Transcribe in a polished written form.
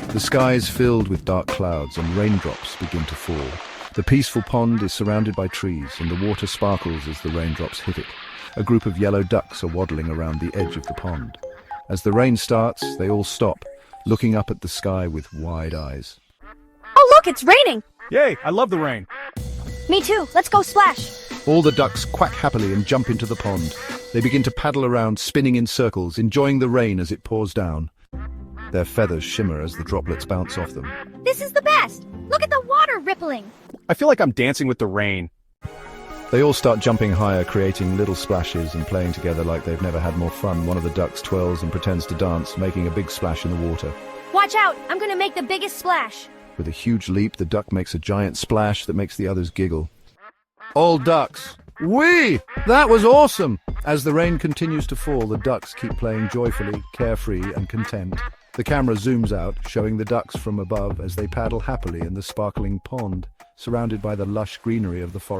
The sky is filled with dark clouds and raindrops begin to fall. The peaceful pond is surrounded by trees and the water sparkles as the raindrops hit it. A group of yellow ducks are waddling around the edge of the pond. As the rain starts, they all stop, looking up at the sky with wide eyes. Oh look, it's raining! Yay, I love the rain. Me too, let's go splash! All the ducks quack happily and jump into the pond. They begin to paddle around, spinning in circles, enjoying the rain as it pours down. Their feathers shimmer as the droplets bounce off them. This is the best! Look at the water rippling! I feel like I'm dancing with the rain. They all start jumping higher, creating little splashes and playing together like they've never had more fun. One of the ducks twirls and pretends to dance, making a big splash in the water. Watch out, I'm gonna make the biggest splash! With a huge leap, the duck makes a giant splash that makes the others giggle. All ducks! Whee! That was awesome! As the rain continues to fall, the ducks keep playing joyfully, carefree and content. The camera zooms out, showing the ducks from above as they paddle happily in the sparkling pond, surrounded by the lush greenery of the forest.